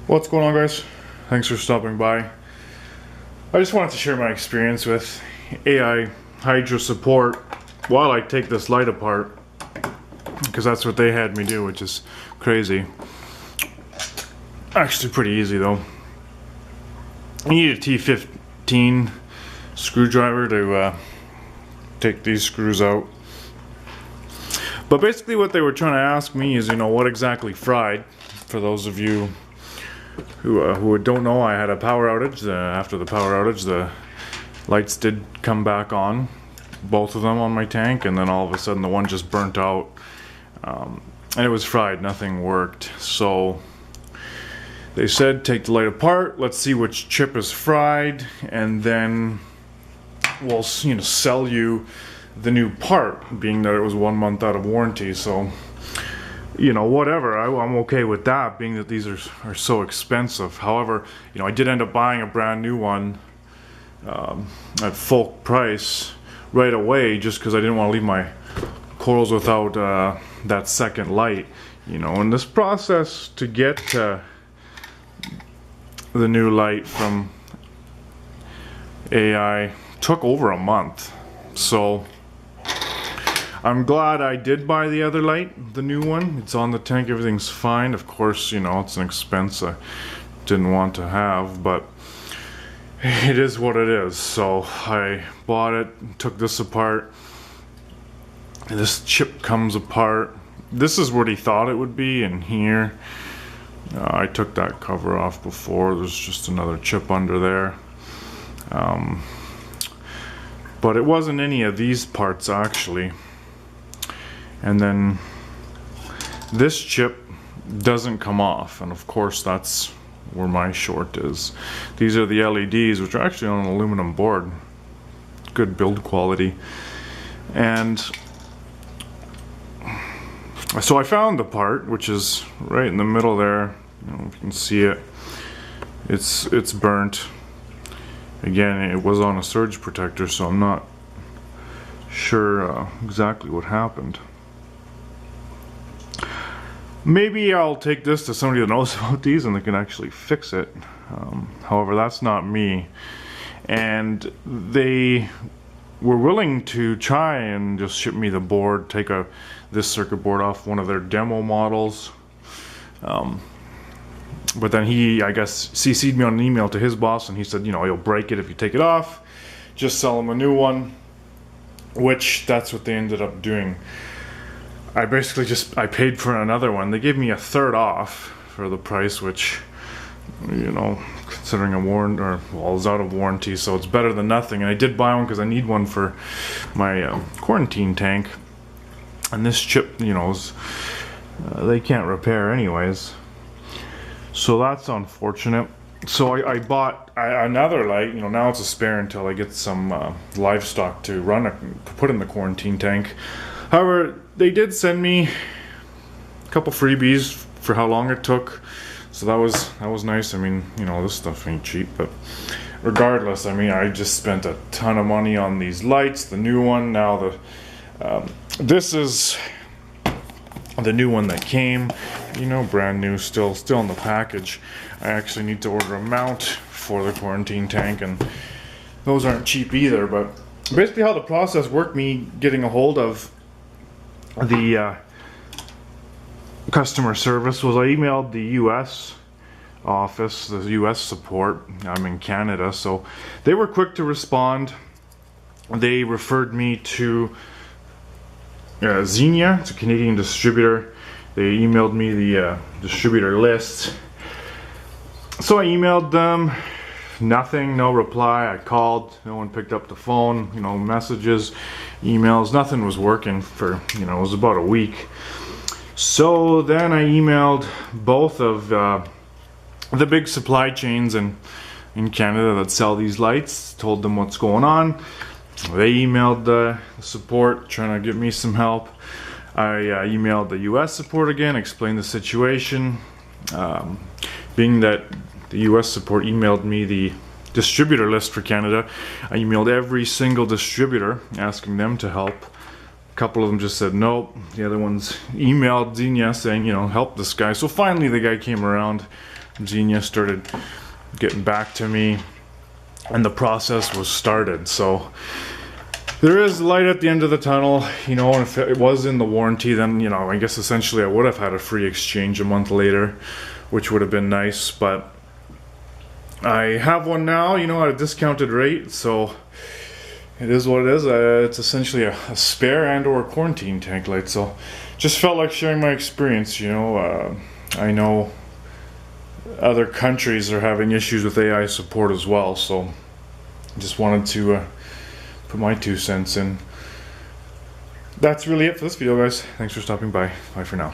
What's going on, guys? Thanks for stopping by. I just wanted to share my experience with AI Hydra support while I take this light apart, because that's what they had me do, which is crazy. Actually pretty easy though. You need a T15 screwdriver to take these screws out. But basically what they were trying to ask me is, what exactly fried. For those of you who don't know, I had a power outage. After the power outage, the lights did come back on, both of them on my tank, and then all of a sudden the one just burnt out, and it was fried. Nothing worked. So they said, take the light apart, let's see which chip is fried, and then we'll sell you the new part, being that it was 1 month out of warranty. So whatever, I'm okay with that, being that these are so expensive. However, I did end up buying a brand new one at full price right away, just because I didn't want to leave my corals without that second light. And this process to get the new light from AI took over a month. So I'm glad I did buy the other light, the new one. It's on the tank, everything's fine. Of course, it's an expense I didn't want to have, but it is what it is. So I bought it, took this apart. This chip comes apart. This is what he thought it would be in here. I took that cover off before. There's just another chip under there. But it wasn't any of these parts actually. And then this chip doesn't come off, and of course that's where my short is. These are the LEDs, which are actually on an aluminum board. Good build quality. And so I found the part, which is right in the middle there. If you can see it, it's burnt. Again, it was on a surge protector, so I'm not sure exactly what happened. Maybe I'll take this to somebody that knows about these and they can actually fix it. However, that's not me. And they were willing to try and just ship me the board, take this circuit board off one of their demo models. But then he, I guess, CC'd me on an email to his boss, and he said, you'll break it if you take it off. Just sell him a new one. Which, that's what they ended up doing. I basically I paid for another one. They gave me a third off for the price, which, considering a warranty, or well, it's out of warranty, so it's better than nothing. And I did buy one because I need one for my quarantine tank. And this chip, they can't repair anyways. So that's unfortunate. So I bought another light. Now it's a spare until I get some livestock to put in the quarantine tank. However, they did send me a couple freebies for how long it took, so that was nice. I mean, this stuff ain't cheap, but regardless, I mean, I just spent a ton of money on these lights. The new one, now this is the new one that came, brand new, still in the package. I actually need to order a mount for the quarantine tank, and those aren't cheap either. But basically how the process worked, me getting a hold of the customer service, was I emailed the US office, the US support. I'm in Canada, so they were quick to respond. They referred me to Xenia. It's a Canadian distributor. They emailed me the distributor list. So I emailed them. Nothing, no reply. I called, no one picked up the phone. Messages, emails, nothing was working for, it was about a week. So then I emailed both of the big supply chains in Canada that sell these lights, told them what's going on. They emailed the support trying to get me some help. I emailed the US support again, explained the situation. Being that the US support emailed me the distributor list for Canada, I emailed every single distributor asking them to help. A couple of them just said nope. The other ones emailed Xenia saying, help this guy. So finally the guy came around Xenia started getting back to me, and the process was started. So there is light at the end of the tunnel, you know. And if it was in the warranty, then, you know, I guess essentially I would have had a free exchange a month later, which would have been nice. But I have one now, you know, at a discounted rate, so it is what it is. It's essentially a spare and or quarantine tank light. So just felt like sharing my experience, you know. I know other countries are having issues with AI support as well, so just wanted to put my 2 cents in. That's really it for this video, guys. Thanks for stopping by. Bye for now.